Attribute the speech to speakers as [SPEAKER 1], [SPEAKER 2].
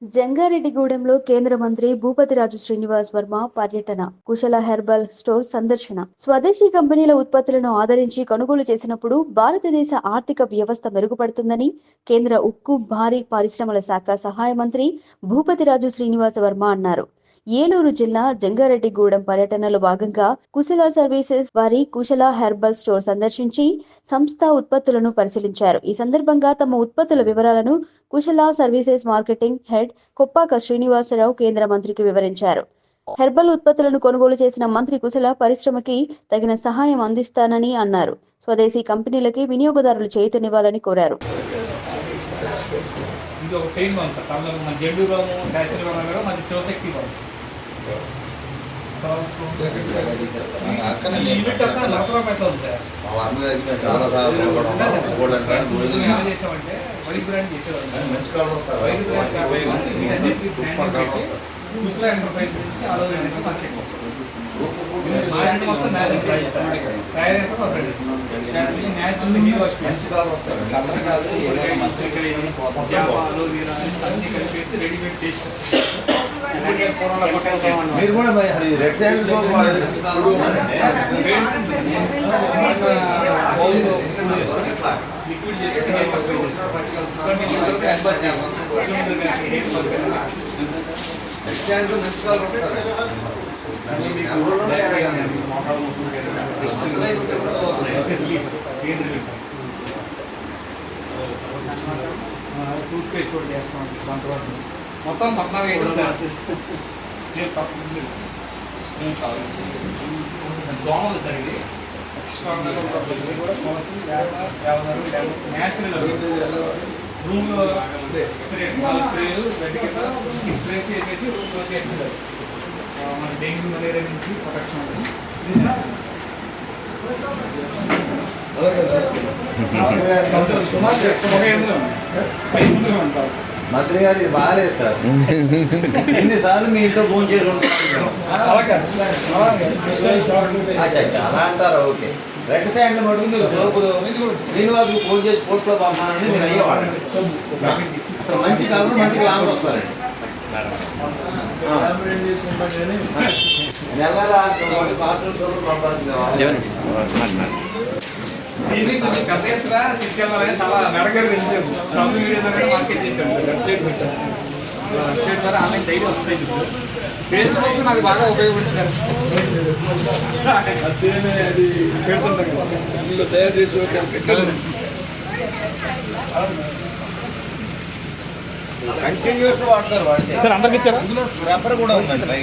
[SPEAKER 1] జంగారెడ్డిగూడెంలో కేంద్ర మంత్రి భూపతిరాజు శ్రీనివాస్ వర్మ పర్యటన, కుశల హెర్బల్ స్టోర్ సందర్శన. స్వదేశీ కంపెనీల ఉత్పత్తులను ఆదరించి కొనుగోలు చేసినప్పుడు భారతదేశ ఆర్థిక వ్యవస్థ మెరుగుపడుతుందని కేంద్ర ఉక్కు, భారీ పరిశ్రమల శాఖ సహాయ మంత్రి భూపతిరాజు శ్రీనివాస వర్మ అన్నారు. ఏలూరు జిల్లా జంగారెడ్డిగూడెం పర్యటనలో భాగంగా కుశల సర్వీసెస్ వారి కుశల హెర్బల్ స్టోర్ సందర్శించి సంస్థ ఉత్పత్తులను పరిశీలించారు. ఈ సందర్భంగా తమ ఉత్పత్తుల వివరాలను Kushala services marketing head Koppaka Srinivasarao కేంద్ర మంత్రికి వివరించారు. హెర్బల్ ఉత్పత్తులను కొనుగోలు చేసిన మంత్రి కుశల పరిశ్రమకి తగిన సహాయం అందిస్తానని అన్నారు. స్వదేశీ కంపెనీలకి వినియోగదారులు చేయూతనివ్వాలని కోరారు.
[SPEAKER 2] ఇది ఒక పెయిన్ బాగుంది సార్. దాంట్లో మన జెండు బాము, శాస్త్రీయ బాము కూడా మన శివశక్తి బాము. ఈ యూనిట్ అంతా నరసరావుపేటలో ఉంది సార్. ఎలా చేసామంటే వైట్ బ్రాండ్ చేసేవాళ్ళు. వైట్ బ్రాండ్ కుశల ఎంటర్ప్రైజ్ నుంచి all over India market market మొత్తం మ్యారేజ్ ప్రైస్ తయారు అయితే మాకు న్యాచురల్ హీరో కలర్ కాదు కలిపేసి రెడీమేడ్ చేసి
[SPEAKER 3] మీరు కూడా రెడ్ సైడ్
[SPEAKER 2] లిక్విడ్ చేసి టూత్ పేస్ట్ కూడా చేస్తాం. దాంతో మొత్తం 14 ఐటమ్స్ దోమలు సార్. ఇది ఎక్స్ట్రా కూడా కోసి న్యాచురల్ రూమ్లో స్ప్రేలు వెంటనే 6 స్ప్రేస్ చేసేసి రూమ్లో చేస్తున్నారు. మన డెంగ్యూ మలేరియా నుంచి ప్రొటెక్షన్ ఉంటుంది.
[SPEAKER 3] మంత్రి గారు ఇది బాగాలేదు సార్. ఎన్నిసార్లు మీ ఇంట్లో ఫోన్ చేసి అలా అంటారా? ఓకే. రెడ్ సైడ్లో మటుకు మీరు సోపులు శ్రీనివాస్ ఫోన్ చేసి పోస్ట్లో పంపాలని మీరు అయ్యేవాడు. అసలు మంచి కాదు, మంచి లాభం వస్తారండి. నెల బాత్రూమ్ సోపులు పంపాల్సిందే.
[SPEAKER 2] ఇది కొంచెం పెద్ద ఎత్తున తీసుకెళ్ళాలని చాలా మెడగారు తెలిసాము. సోషల్ మీడియా ద్వారా మార్కెట్ చేసాము. వెబ్సైట్ పెట్టాము. వెబ్సైట్ ద్వారా ఆన్లైన్ డైలీ వస్తాయి. ఫేస్బుక్ నాకు బాగా ఉపయోగపడుతుంది సార్. అది పెడుతుంటాను తయారు చేసి
[SPEAKER 3] కంటిన్యూస్ వాడతారు. వాడితే
[SPEAKER 2] సార్ అందరికి ఇచ్చారా?
[SPEAKER 3] రబ్బర్ కూడా ఉందండి.